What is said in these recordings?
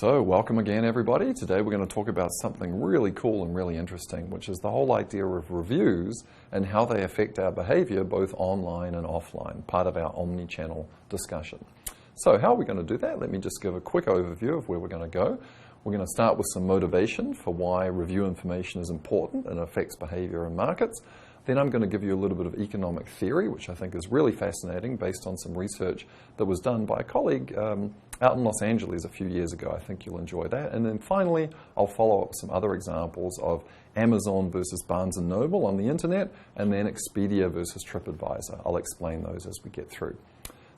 So welcome again, everybody. Today we're going to talk about something really cool and really interesting, which is the whole idea of reviews and how they affect our behavior both online and offline, part of our omni-channel discussion. So how are we going to do that? Let me just give a quick overview of where we're going to go. We're going to start with some motivation for why review information is important and affects behavior in markets. Then I'm going to give you a little bit of economic theory, which I think is really fascinating based on some research that was done by a colleague out in Los Angeles a few years ago. I think you'll enjoy that. And then finally, I'll follow up some other examples of Amazon versus Barnes & Noble on the internet, and then Expedia versus TripAdvisor. I'll explain those as we get through.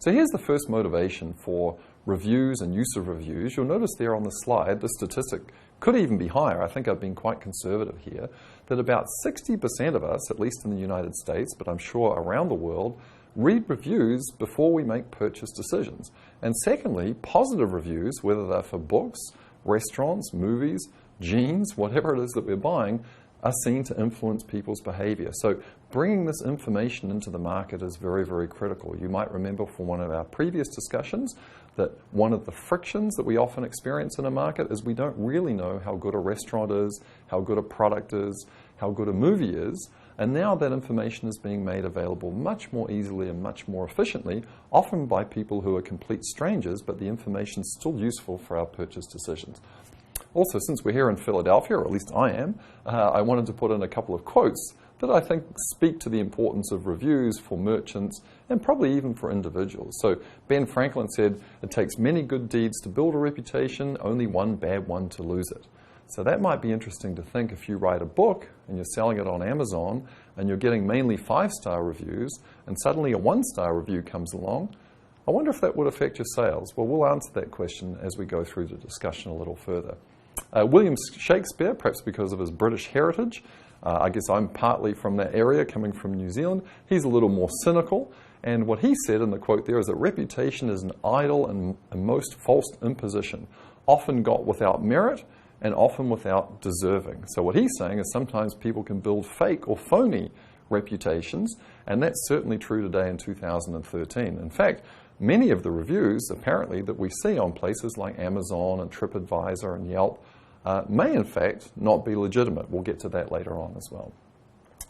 So here's the first motivation for reviews and use of reviews. You'll notice there on the slide, the statistic could even be higher. I think I've been quite conservative here, that about 60% of us, at least in the United States, but I'm sure around the world, read reviews before we make purchase decisions. And secondly, positive reviews, whether they're for books, restaurants, movies, jeans, whatever it is that we're buying, are seen to influence people's behavior. So bringing this information into the market is very, very critical. You might remember from one of our previous discussions that one of the frictions that we often experience in a market is we don't really know how good a restaurant is, how good a product is, how good a movie is. And now that information is being made available much more easily and much more efficiently, often by people who are complete strangers, but the information is still useful for our purchase decisions. Also, since we're here in Philadelphia, or at least I am, I wanted to put in a couple of quotes that I think speak to the importance of reviews for merchants and probably even for individuals. So Ben Franklin said, "It takes many good deeds to build a reputation, only one bad one to lose it." So that might be interesting to think if you write a book and you're selling it on Amazon and you're getting mainly 5-star reviews and suddenly a 1-star review comes along. I wonder if that would affect your sales. Well, we'll answer that question as we go through the discussion a little further. William Shakespeare, perhaps because of his British heritage, I guess I'm partly from that area, coming from New Zealand, he's a little more cynical. And what he said in the quote there is that reputation is an idle and most false imposition, often got without merit and often without deserving. So what he's saying is sometimes people can build fake or phony reputations, and that's certainly true today in 2013. In fact, many of the reviews, apparently, that we see on places like Amazon and TripAdvisor and Yelp may, in fact, not be legitimate. We'll get to that later on as well.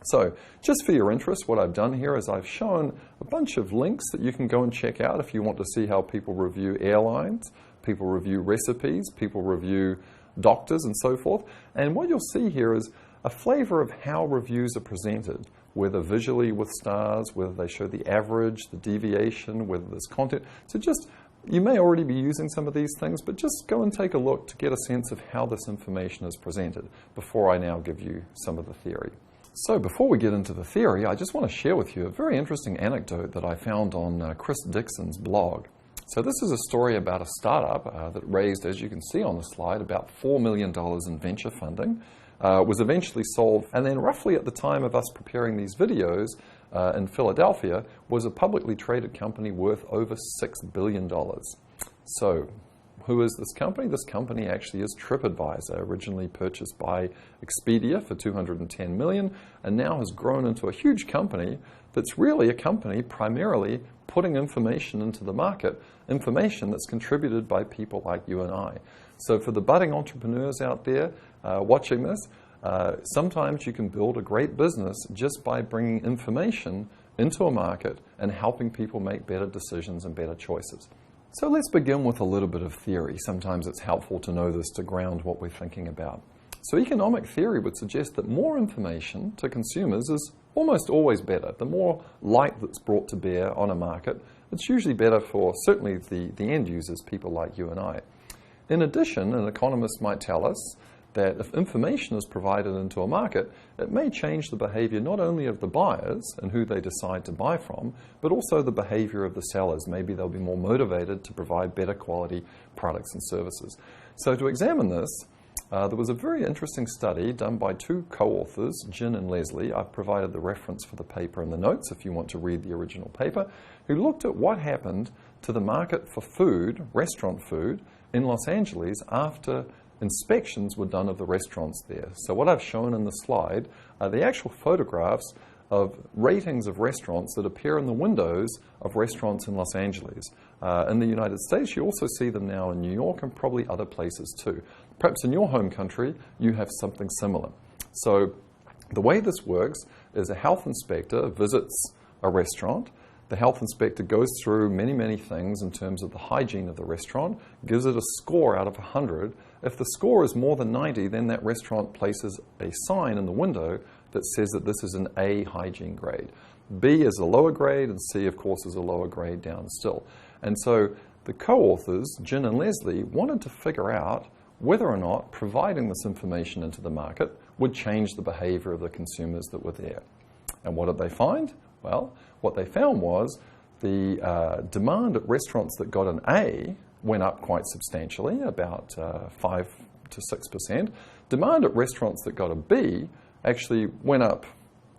So, just for your interest, what I've done here is I've shown a bunch of links that you can go and check out if you want to see how people review airlines, people review recipes, people review doctors and so forth. And what you'll see here is a flavor of how reviews are presented, whether visually with stars, whether they show the average, the deviation, whether there's content. So just, you may already be using some of these things, but just go and take a look to get a sense of how this information is presented before I now give you some of the theory. So before we get into the theory, I just want to share with you a very interesting anecdote that I found on Chris Dixon's blog. So this is a story about a startup that raised, as you can see on the slide, about $4 million in venture funding. Was eventually sold, and then roughly at the time of us preparing these videos in Philadelphia was a publicly traded company worth over $6 billion. So who is this company? This company actually is TripAdvisor, originally purchased by Expedia for $210 million, and now has grown into a huge company that's really a company primarily putting information into the market, information that's contributed by people like you and I. So for the budding entrepreneurs out there watching this, sometimes you can build a great business just by bringing information into a market and helping people make better decisions and better choices. So let's begin with a little bit of theory. Sometimes it's helpful to know this to ground what we're thinking about. So economic theory would suggest that more information to consumers is almost always better. The more light that's brought to bear on a market, it's usually better for certainly the end users, people like you and I. In addition, an economist might tell us that if information is provided into a market, it may change the behavior not only of the buyers and who they decide to buy from, but also the behavior of the sellers. Maybe they'll be more motivated to provide better quality products and services. So to examine this, there was a very interesting study done by two co-authors, Jin and Leslie. I've provided the reference for the paper in the notes if you want to read the original paper, who looked at what happened to the market for food, restaurant food, in Los Angeles after inspections were done of the restaurants there. So what I've shown in the slide are the actual photographs of ratings of restaurants that appear in the windows of restaurants in Los Angeles. in the United States. You also see them now in New York and probably other places too. Perhaps in your home country, you have something similar. So the way this works is a health inspector visits a restaurant. The health inspector goes through many, many things in terms of the hygiene of the restaurant, gives it a score out of 100. If the score is more than 90, then that restaurant places a sign in the window that says that this is an A hygiene grade. B is a lower grade, and C, of course, is a lower grade down still. And so the co-authors, Jin and Leslie, wanted to figure out whether or not providing this information into the market would change the behavior of the consumers that were there. And what did they find? Well, what they found was the demand at restaurants that got an A went up quite substantially, about 5 to 6%. Demand at restaurants that got a B actually went up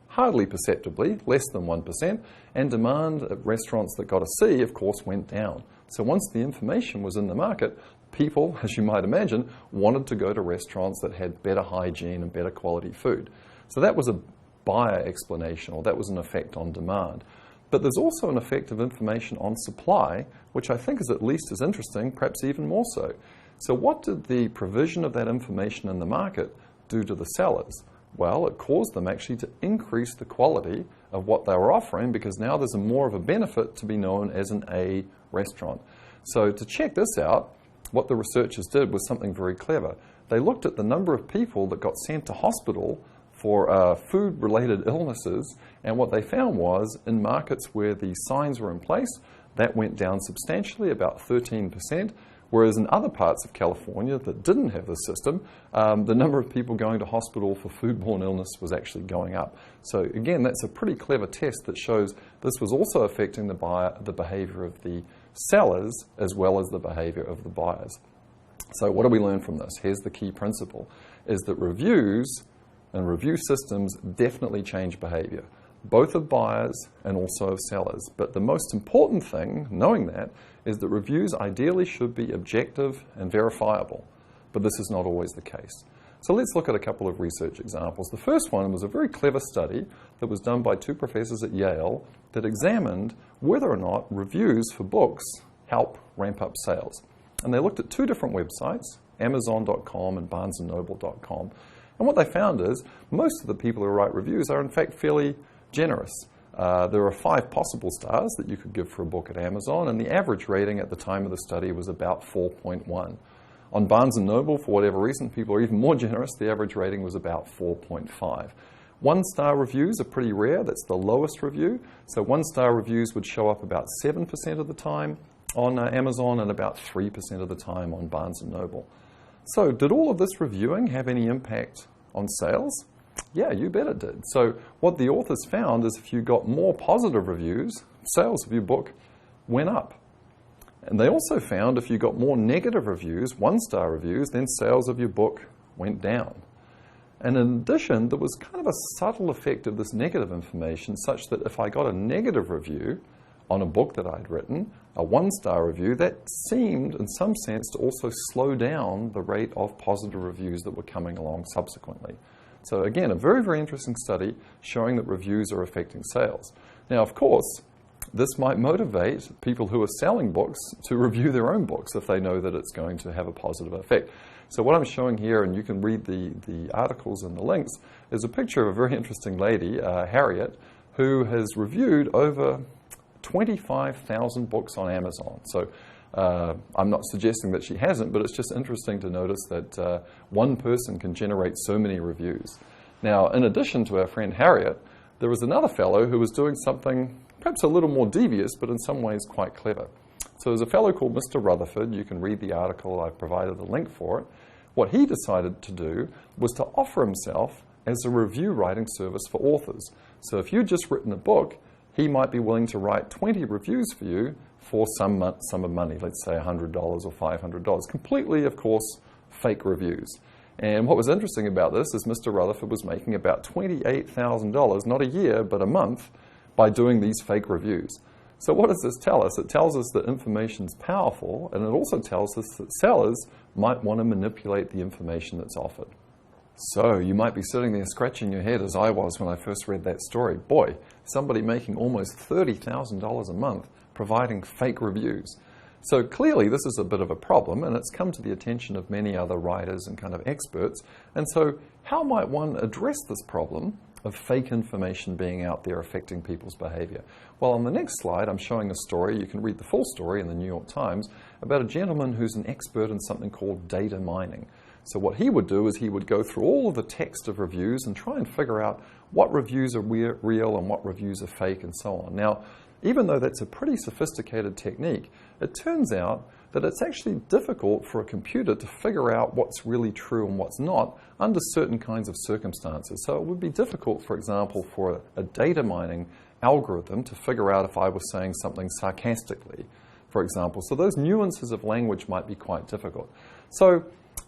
hardly perceptibly, less than 1%, and demand at restaurants that got a C, of course, went down. So once the information was in the market, people, as you might imagine, wanted to go to restaurants that had better hygiene and better quality food. So that was a buyer explanation, or that was an effect on demand. But there's also an effect of information on supply, which I think is at least as interesting, perhaps even more so. So what did the provision of that information in the market do to the sellers? Well, it caused them actually to increase the quality of what they were offering, because now there's more of a benefit to be known as an A restaurant. So to check this out, what the researchers did was something very clever. They looked at the number of people that got sent to hospital for food-related illnesses, and what they found was in markets where the signs were in place, that went down substantially, about 13%, whereas in other parts of California that didn't have the system, the number of people going to hospital for foodborne illness was actually going up. So again, that's a pretty clever test that shows this was also affecting the behavior of the sellers as well as the behavior of the buyers. So what do we learn from this? Here's the key principle, is that reviews and review systems definitely change behavior, both of buyers and also of sellers. But the most important thing, knowing that, is that reviews ideally should be objective and verifiable. But this is not always the case. So let's look at a couple of research examples. The first one was a very clever study that was done by 2 professors at Yale that examined whether or not reviews for books help ramp up sales. And they looked at 2 different websites, Amazon.com and BarnesandNoble.com. And what they found is most of the people who write reviews are in fact fairly generous. There are 5 possible stars that you could give for a book at Amazon, and the average rating at the time of the study was about 4.1. On Barnes & Noble, for whatever reason, people are even more generous. The average rating was about 4.5. 1-star reviews are pretty rare. That's the lowest review. So 1-star reviews would show up about 7% of the time on Amazon and about 3% of the time on Barnes & Noble. So did all of this reviewing have any impact on sales? Yeah, you bet it did. So what the authors found is if you got more positive reviews, sales of your book went up. And they also found if you got more negative reviews, 1-star reviews, then sales of your book went down. And in addition, there was kind of a subtle effect of this negative information such that if I got a negative review on a book that I'd written, a 1-star review, that seemed in some sense to also slow down the rate of positive reviews that were coming along subsequently. So again, a very, very interesting study showing that reviews are affecting sales. Now, of course, this might motivate people who are selling books to review their own books if they know that it's going to have a positive effect. So what I'm showing here, and you can read the articles and the links, is a picture of a very interesting lady, Harriet, who has reviewed over 25,000 books on Amazon. So I'm not suggesting that she hasn't, but it's just interesting to notice that one person can generate so many reviews. Now, in addition to our friend Harriet, there was another fellow who was doing something perhaps a little more devious, but in some ways quite clever. So there's a fellow called Mr. Rutherford. You can read the article. I've provided a link for it. What he decided to do was to offer himself as a review writing service for authors. So if you'd just written a book, he might be willing to write 20 reviews for you for some sum of money, let's say $100 or $500. Completely, of course, fake reviews. And what was interesting about this is Mr. Rutherford was making about $28,000, not a year, but a month, by doing these fake reviews. So what does this tell us? It tells us that information's powerful, and it also tells us that sellers might want to manipulate the information that's offered. So you might be sitting there scratching your head, as I was when I first read that story. Boy, somebody making almost $30,000 a month providing fake reviews. So clearly this is a bit of a problem, and it's come to the attention of many other writers and kind of experts. And so how might one address this problem of fake information being out there affecting people's behavior? Well, on the next slide, I'm showing a story. You can read the full story in the New York Times about a gentleman who's an expert in something called data mining. So what he would do is he would go through all of the text of reviews and try and figure out what reviews are real and what reviews are fake and so on. Now, even though that's a pretty sophisticated technique, it turns out that it's actually difficult for a computer to figure out what's really true and what's not under certain kinds of circumstances. So it would be difficult, for example, for a data mining algorithm to figure out if I was saying something sarcastically, for example. So those nuances of language might be quite difficult. So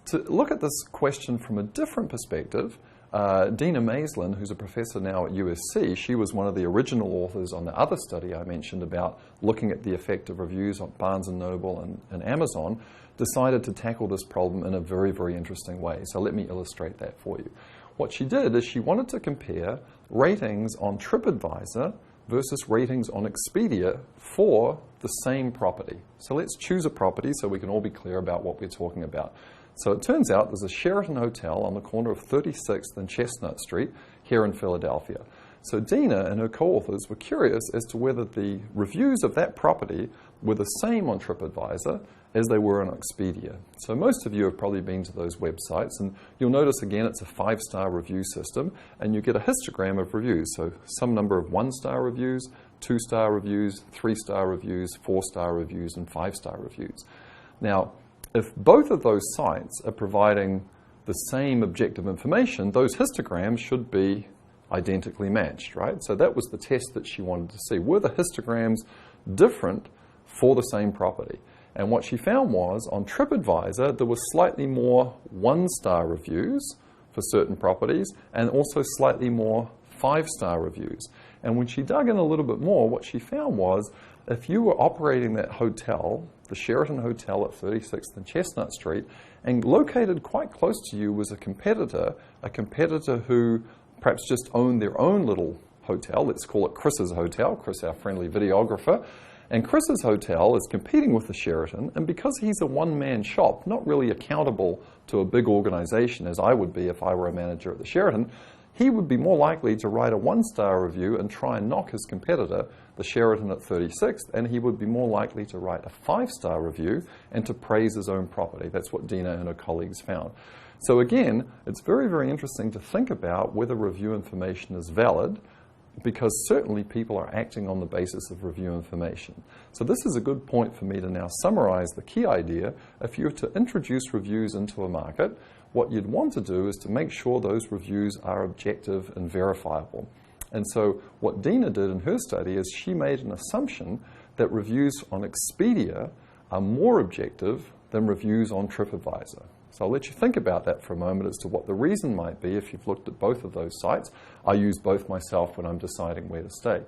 to look at this question from a different perspective, Dina Maislin, who's a professor now at USC, she was one of the original authors on the other study I mentioned about looking at the effect of reviews on Barnes & Noble and Amazon, decided to tackle this problem in a very, very interesting way. So let me illustrate that for you. What she did is she wanted to compare ratings on TripAdvisor versus ratings on Expedia for the same property. So let's choose a property so we can all be clear about what we're talking about. So it turns out there's a Sheraton hotel on the corner of 36th and Chestnut Street here in Philadelphia. So Dina and her co-authors were curious as to whether the reviews of that property were the same on TripAdvisor as they were on Expedia. So most of you have probably been to those websites, and you'll notice again it's a 5-star review system, and you get a histogram of reviews. So some number of 1-star reviews, 2-star reviews, 3-star reviews, 4-star reviews, and 5-star reviews. Now, if both of those sites are providing the same objective information, those histograms should be identically matched, right? So that was the test that she wanted to see. Were the histograms different for the same property? And what she found was on TripAdvisor, there was slightly more 1-star reviews for certain properties and also slightly more 5-star reviews. And when she dug in a little bit more, what she found was if you were operating that hotel, the Sheraton Hotel at 36th and Chestnut Street, and located quite close to you was a competitor who perhaps just owned their own little hotel. Let's call it Chris's Hotel, Chris, our friendly videographer. And Chris's Hotel is competing with the Sheraton, and because he's a one-man shop, not really accountable to a big organization as I would be if I were a manager at the Sheraton, he would be more likely to write a 1-star review and try and knock his competitor, the Sheraton at 36th, and he would be more likely to write a 5-star review and to praise his own property. That's what Dina and her colleagues found. So again, it's very, very interesting to think about whether review information is valid, because certainly people are acting on the basis of review information. So this is a good point for me to now summarize the key idea. If you were to introduce reviews into a market, what you'd want to do is to make sure those reviews are objective and verifiable. And so what Dina did in her study is she made an assumption that reviews on Expedia are more objective than reviews on TripAdvisor. So I'll let you think about that for a moment as to what the reason might be if you've looked at both of those sites. I use both myself when I'm deciding where to stay.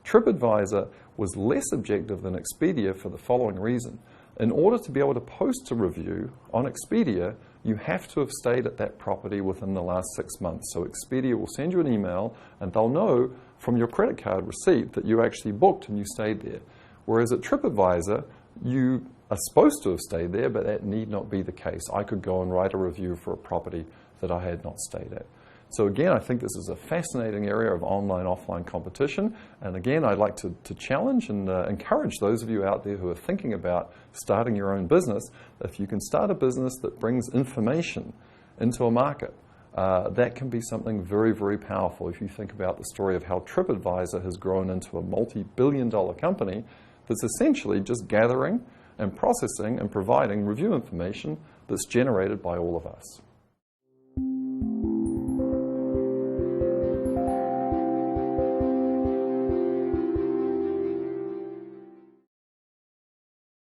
TripAdvisor was less objective than Expedia for the following reason. In order to be able to post a review on Expedia, you have to have stayed at that property within the last 6 months. So Expedia will send you an email and they'll know from your credit card receipt that you actually booked and you stayed there. Whereas at TripAdvisor, you are supposed to have stayed there, but that need not be the case. I could go and write a review for a property that I had not stayed at. So again, I think this is a fascinating area of online-offline competition. And again, I'd like to challenge and encourage those of you out there who are thinking about starting your own business. If you can start a business that brings information into a market, that can be something very, very powerful. If you think about the story of how TripAdvisor has grown into a multi-billion-dollar company that's essentially just gathering and processing and providing review information that's generated by all of us.